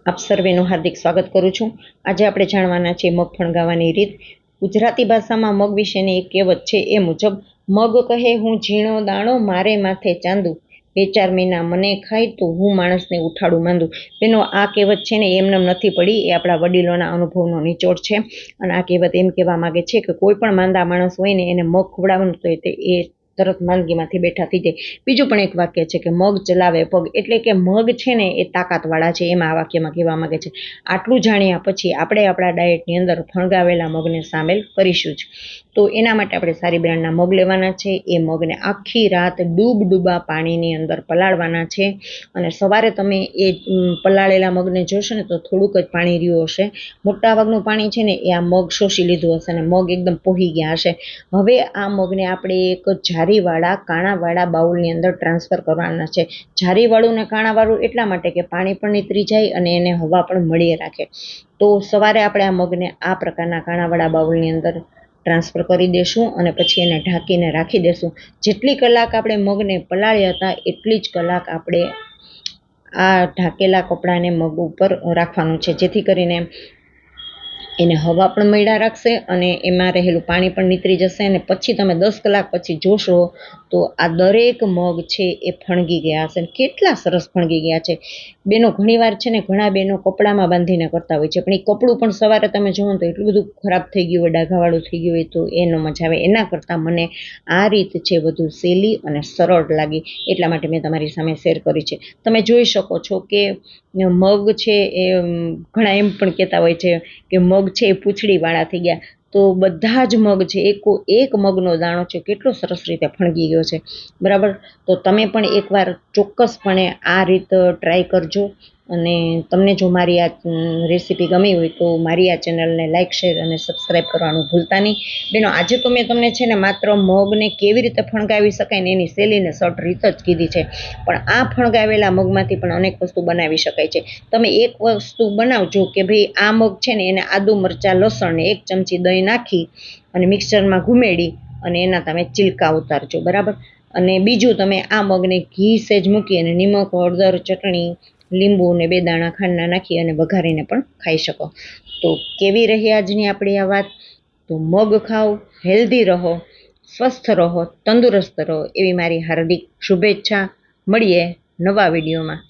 આપ સર્વેનું હાર્દિક સ્વાગત કરું છું। આજે આપણે જાણવાના છે મગ ફણગાવવાની રીત। ગુજરાતી ભાષામાં મગ વિશેની એક કહેવત છે એ મુજબ, મગ કહે હું ઝીણો દાણો, મારે માથે ચાંદું, 2-4 મહિના મને ખાય તો હું માણસને ઉઠાડું માંદું। બેનો, આ કહેવત છે ને એમને નથી પડી, એ આપણા વડીલોના અનુભવનો નિચોડ છે। અને આ કહેવત એમ કહેવા માંગે છે કે કોઈ પણ માંદા માણસ હોય ને એને મગ ખવડાવવાનું તો એ તરત માંદગીમાંથી બેઠા થઈ જાય। બીજું પણ એક વાક્ય છે કે મગ ચલાવે પગ, એટલે કે મગ છે ને એ તાકાતવાળા છે, એમાં આ વાક્યમાં કહેવા માંગે છે। આટલું જાણ્યા પછી આપણે આપણા ડાયટની અંદર ફણગાવેલા મગને સામેલ કરીશું જ। તો એના માટે આપણે સારી બ્રાન્ડના મગ લેવાના છે। એ મગને આખી રાત ડૂબા પાણીની અંદર પલાળવાના છે। અને સવારે તમે એ પલાળેલા મગને જોશો ને તો થોડુંક જ પાણી રહ્યું હશે, મોટાભાગનું પાણી છે ને એ આ મગ શોષી લીધું હશે અને મગ એકદમ પોહી ગયા હશે। હવે આ મગને આપણે એક જારીવાળા કાણાવાળા બાઉલની અંદર ટ્રાન્સફર કરવાના છે। જારીવાળું ને કાણાવાળું એટલા માટે કે પાણી પણ નીતરી જાય અને એને હવા પણ મળી રાખે। તો સવારે આપણે આ મગને આ પ્રકારના કાણાવાળા બાઉલની અંદર ટ્રાન્સફર કરી દેશું અને પછી એને ઢાંકીને રાખી દેશું। જેટલી કલાક આપણે મગને પલાળ્યા હતા એટલી જ કલાક આપણે આ ઢાંકેલા કપડાને મગ ઉપર રાખવાનું છે, જેથી કરીને એને હવા પણ મળ્યા રાખશે અને એમાં રહેલું પાણી પણ નીતરી જશે। અને પછી તમે 10 કલાક પછી જોશો તો આ દરેક મગ છે એ ફણગી ગયા હશે। કેટલા સરસ ફણગી ગયા છે બેનો। ઘણીવાર છે ને ઘણા બેનો કપડામાં બાંધીને કરતા હોય છે, પણ એ કપડું પણ સવારે તમે જુઓ તો એટલું બધું ખરાબ થઈ ગયું હોય, ડાઘાવાળું થઈ ગયું હોય, તો એ ન મજા આવે। એના કરતાં મને આ રીત છે વધુ સહેલી અને સરળ લાગી, એટલા માટે મેં તમારી સામે શેર કરી છે। તમે જોઈ શકો છો કે મગ છે એ ઘણા એમ પણ કહેતા હોય છે કે મગ છે એ પૂંછડીવાળા થઈ ગયા, તો બધા જ મગ છે એક મગનો દાણો છે કેટલો સરસ રીતે ફણગી ગયો છે, બરાબર। તો તમે પણ એકવાર ચોક્કસપણે આ રીત ટ્રાય કરજો। અને તમને જો મારી આ રેસીપી ગમી હોય તો મારી આ ચેનલને લાઇક, શેર અને સબસ્ક્રાઈબ કરવાનું ભૂલતા નહીં બેનો। આજે તો મેં તમને છે ને માત્ર મગને કેવી રીતે ફણગાવી શકાય ને એની સહેલીને સટ રીત જ કીધી છે, પણ આ ફણગાવેલા મગમાંથી પણ અનેક વસ્તુ બનાવી શકાય છે। તમે એક વસ્તુ બનાવજો કે ભાઈ આ મગ છે ને એને આદુ, મરચાં, લસણ ને 1 ચમચી દહીં નાખી અને મિક્સરમાં ઘુમેડી અને એના તમે ચીલકા ઉતારજો, બરાબર। અને બીજું, તમે આ મગને ઘી સેજ મૂકી અને નિમક, હળદર, ચટણી, લીંબુ ને 2 દાણા ખાંડના નાખી અને વઘારીને પણ ખાઈ શકો। તો કેવી રહી આજની આપણી આ વાત? તો મગ ખાઓ, હેલ્ધી રહો, સ્વસ્થ રહો, તંદુરસ્ત રહો, એવી મારી હાર્દિક શુભેચ્છા। મળીએ નવા વિડીયોમાં।